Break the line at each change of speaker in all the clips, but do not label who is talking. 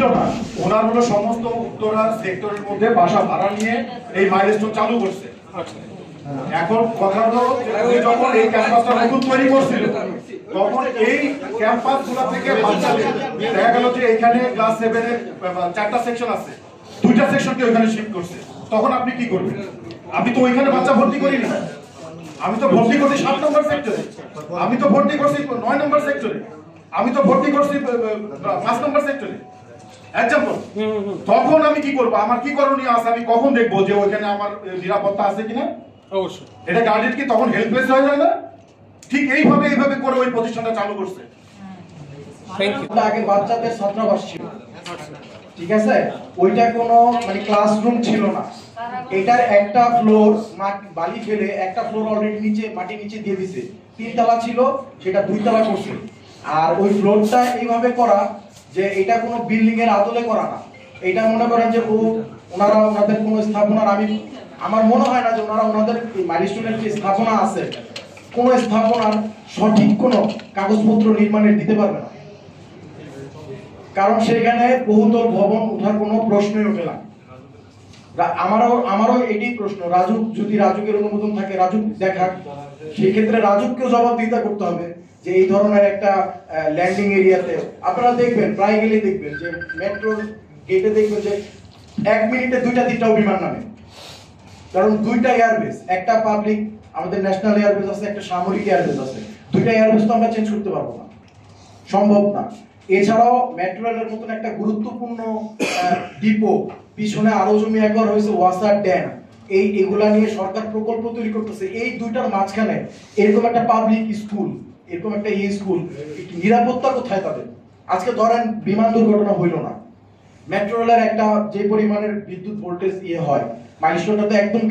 ছিল না, ওনার হলো সমস্ত উত্তরা সেক্টরের মধ্যে বাসা ভাড়া নিয়ে এই মাইলস্টোন চালু করছে। এখন কথা হলো যখন এই ক্যাম্পাসটা নতুন তৈরি করছিল তখন এই ক্যাম্পাসগুলো থেকে বাচ্চাদের দেখা গেল যে এখানে ক্লাস 7 এর 4টা সেকশন আছে, 2টা সেকশনকে ওইখানে শিফট করছে। তখন আপনি কি করবেন? আমি তো ওইখানে বাচ্চা ভর্তি করি না, আমি তো ভর্তি করছি 7 নম্বর সেক্টরে, আমি তো ভর্তি করছি 9 নম্বর সেক্টরে, আমি তো ভর্তি করছি 5 নম্বর সেক্টরে। এক্সাম্পল, তখন আমি কি করব? আমার কি করণীয় আছে? আমি কখন দেখবো যে ওইখানে আমার নিরাপত্তা আছে কিনা? অবশ্যই এটা গার্ডেন কি তখন হেল্পলেস হয়ে যায় না? ঠিক এইভাবে করে ওই প্রতিষ্ঠানটা চালু করছে।
আগে বাচ্চাদের ছাত্রাবাস ছিল, ঠিক আছে, ওইটা কোনো মানে ক্লাসরুম ছিল না। এটার একটা ফ্লোর বালি ফেলে একটা ফ্লোর অলরেডি নিচে মাটি নিচে দিয়ে দিছে, 3 তলা ছিল সেটা 2 তলা করছে। আর ওই ফ্লোরটা এইভাবে করা যে এটা কোনো বিল্ডিং এর আদলে করা না। এটা মনে করেন যে ওনারা ওনাদের কোনো স্থাপনার, আমার মনে হয় না যে ওনারা ওনাদের মাইলস্টোনের যে স্থাপনা আছে কোন স্থাপনার সঠিক কোনো কাগজপত্র নির্মাণের দিতে পারবে না, কারণ সেখানে বহুতল ভবন ওঠার কোনো প্রশ্নই ওঠে না। আমারও এটি প্রশ্ন, রাজুকের অনুমোদন থাকে, রাজুক দেখাক, সেক্ষেত্রে রাজুককেও জবাবদিহিতা করতে হবে যে এই ধরনের একটা ল্যান্ডিং এরিয়াতে আপনারা দেখবেন, প্রায় গেলে দেখবেন যে মেট্রোর গেটে দেখবেন যে 1 মিনিটে 2টা 3টাও বিমান নামে, কারণ 2টা এয়ারবেস, একটা পাবলিক আমাদের ন্যাশনাল এয়ারবেস আছে, একটা সামরিক এয়ারবেস আছে, 2টা এয়ারবেস তো আমরা চেঞ্জ করতে পারবো না, সম্ভব না। এছাড়াও মেট্রো রেলের মতন একটা গুরুত্বপূর্ণ ডিপো, পিছনে আরো জমি একর হয়েছে ওয়াসার ড্যাম, এগুলা নিয়ে সরকার প্রকল্প তৈরি করতেছে। এই 2টার মাঝখানে এরকম একটা পাবলিক স্কুল, এরকম একটা স্কুল, নিরাপত্তা কোথায় তাদের? আজকে ধরেন বিমান দুর্ঘটনা হইল না, মেট্রো রেলের একটা যে পরিমাণের বিদ্যুৎ ভোল্টেজ হয়, মাইলস্টোনটা তো একদম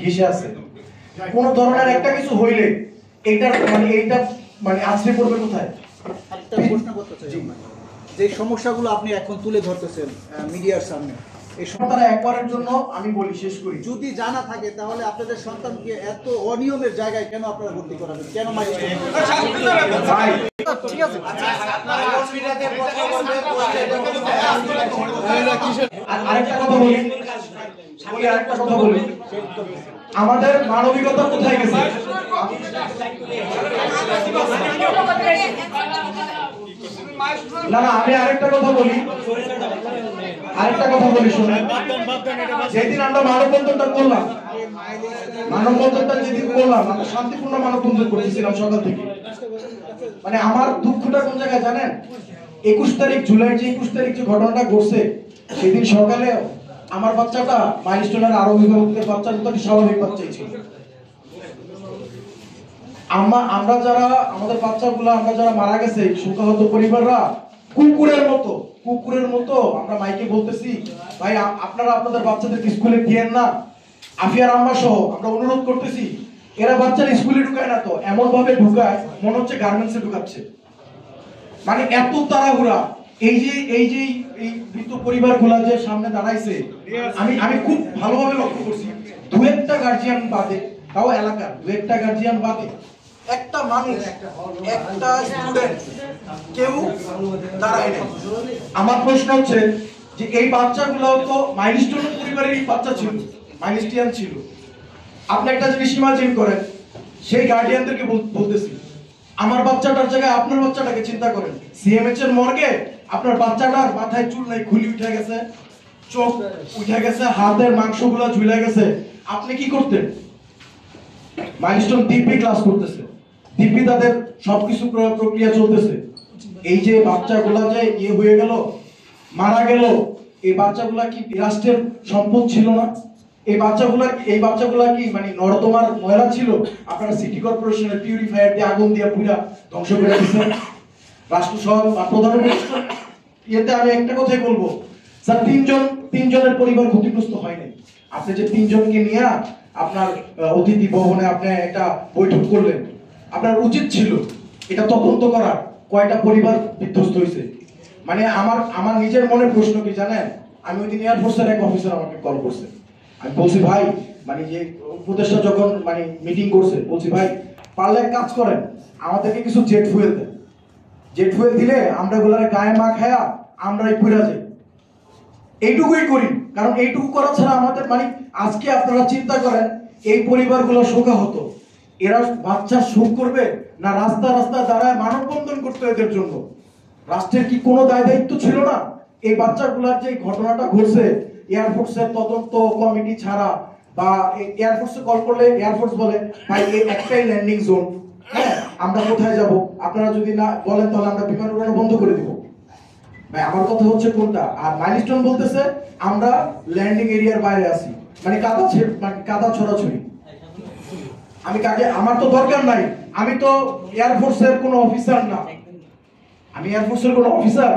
ঘেঁষে আছে, কোন ধরনের একটা কিছু হইলে এইটা আছড়ে পড়বে কোথায়?
একটা প্রশ্ন করতে চাই, যে সমস্যাগুলো আপনি এখন তুলে ধরতেছেন মিডিয়ার সামনে, এই
সন্তানরা একবারের জন্য আমি বলি শেষ করি,
যদি জানা থাকে তাহলে আপনাদের সন্তানকে এত অনিয়মের জায়গায় কেন আপনারা ভর্তি করাবেন? কেন ঠিক আছে,
আরেকটা কথা বলি, আমাদের মানবিকতা কোথায় গেছে? না আমি আরেকটা কথা বলি শুনেন, যেদিন আমরা মানববন্ধনটা করলাম, যেদিন করলাম আমরা শান্তিপূর্ণ মানববন্ধন করেছিলাম সকাল থেকে। মানে আমার দুঃখটা কোন জায়গায় জানেন? 21 তারিখ জুলাই যে 21 তারিখ যে ঘটনাটা ঘটছে, সেদিন সকালে আমার বাচ্চাটা মাইলস্টোনের আরো অভিভাবকদের বাচ্চার মতো স্বাভাবিক বাচ্চাই ছিল। আমরা যারা আমাদের বাচ্চাগুলো আমরা যারা মারা গেছে, শোকাহত পরিবাররা কুকুরের মতো আমরা মাইকে বলতেছি, ভাই আপনারা আপনাদের বাচ্চাদেরকে স্কুলে দিয়েন না। আফিয়ার আম্মা সহ আমরা অনুরোধ করতেছি, এরা বাচ্চারা স্কুলে ঢুকায় না তো, এমন ভাবে ঢুকায় মনে হচ্ছে গার্মেন্টসে ঢুকাচ্ছে। মানে এত তাড়াহুড়া, এই যে মৃত পরিবারগুলা যে সামনে দাঁড়াইছে, আমি খুব ভালোভাবে লক্ষ্য করছি, 2-1টা গার্জিয়ান বাদে, তাও এলাকার 2-1টা গার্জিয়ান বাদে, একটা মানুষ, একটা স্টুডেন্ট কেউ দাঁড়ায় না। আমার প্রশ্ন হচ্ছে যে এই বাচ্চাগুলো তো মাইলস্টোন পরিবারেরই বাচ্চা ছিল, মাইলস্টিয়ান ছিল। আপনি একটা জিনিস ইমাজিন করেন, সেই গার্ডিয়ানদেরকে বলতেছি, আমার বাচ্চাটার জায়গায় আপনার বাচ্চাটাকে চিন্তা করেন। সিএমএইচ এর মর্গে আপনার বাচ্চাটার মাথায় চুল নাই, খুলি উঠে গেছে, চোখ উঠে গেছে, হাতের মাংসগুলো ঝুলে গেছে, আপনি কি করতেন? মাইলস্টোন দিব্যি ক্লাস করতেছে, দিব্যি তাদের সবকিছু প্রক্রিয়া চলতেছে। এই যে বাচ্চাগুলা যে হয়ে গেল, মারা গেল, এই বাচ্চাগুলা কি রাষ্ট্রের সম্পদ ছিল না? এই বাচ্চাগুলা কি মানে নর্দমার ময়লা ছিল? আপনারা সিটি কর্পোরেশনের পিউরিফায়ার দিয়ে আগুন দিয়ে পুরা ধ্বংস করে দিচ্ছেন রাষ্ট্র সহ বা প্রধানমন্ত্রী। এতে আমি একটা কথাই বলবো, স্যার তিনজনের পরিবার ক্ষতিগ্রস্ত হয়নি। আপনি যে 3 জনকে নিয়ে আপনার অতিথি ভবনে আপনি একটা বৈঠক করলেন, আপনার উচিত ছিল এটা তদন্ত করা, কয়টা পরিবার বিধ্বস্ত হয়েছে। মানে আমার নিজের মনে প্রশ্ন কি জানেন, আমি ওই দিন এয়ারফোর্সের এক অফিসার আমাকে কল করছে, আমি বলছি ভাই, মানে যে উপদেষ্টা যখন মানে মিটিং করছে, বলছি ভাই পারলে এক কাজ করেন, আমাদেরকে কিছু জেট ফুয়েল দেন, জেট ফুয়েল দিলে আমরা গুলারে গায়ে মা খায়া আমরাই পুরা যাই, এইটুকুই করি, কারণ এইটুকু করা ছাড়া আমাদের মানে আজকে আপনারা চিন্তা করেন এই পরিবারগুলো শোকাহত, এরা বাচ্চা শোক করবে না রাস্তা রাস্তা দাঁড়ায় মানববন্ধন করতে এদের জন্য? রাষ্ট্রের কি কোনো দায় দায়িত্ব ছিল না? এই বাচ্চাগুলার যে ঘটনাটা ঘটছে, এয়ারফোর্সের তদন্ত কমিটি ছাড়া বা এয়ারফোর্সে কল করলে এয়ারফোর্স বলে ভাই এই একটাই ল্যান্ডিং জোন, হ্যাঁ আমরা কোথায় যাব, আপনারা যদি না বলেন তাহলে আমরা বিমান উড়ানো বন্ধ করে দিব। ভাই আমার কথা হচ্ছে কোনটা? আর মাইলস্টোন বলতেছে আমরা ল্যান্ডিং এরিয়ার বাইরে আছি, মানে কাদা ছড়াছড়ি। আমি কাকে, আমার তো দরকার নাই, আমি তো এয়ারফোর্সের কোনো অফিসার না, আমি এয়ারফোর্সের কোনো অফিসার,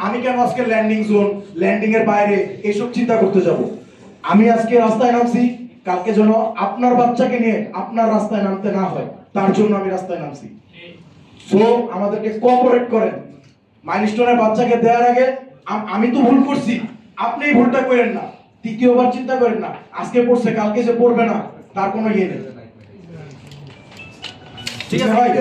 আমি কেন আজকে ল্যান্ডিং জোন ল্যান্ডিং এর বাইরে এইসব চিন্তা করতে যাব? আমি আজকে রাস্তায় নামছি, কালকে যেন আপনার বাচ্চাকে নিয়ে আপনার রাস্তায় নামতে না হয়, তার জন্য আমি রাস্তায় নামছি। সো আমাদেরকে কোঅপারেট করেন। মাইলস্টোনের বাচ্চাকে দেওয়ার আগে আমি তো ভুল করছি, আপনি এই ভুলটা করেন না, তৃতীয়বার চিন্তা করেন না। আজকে পড়ছে কালকে যে পড়বে না তার কোনো ইয়ে নেই। ঠিক আছে ভাই।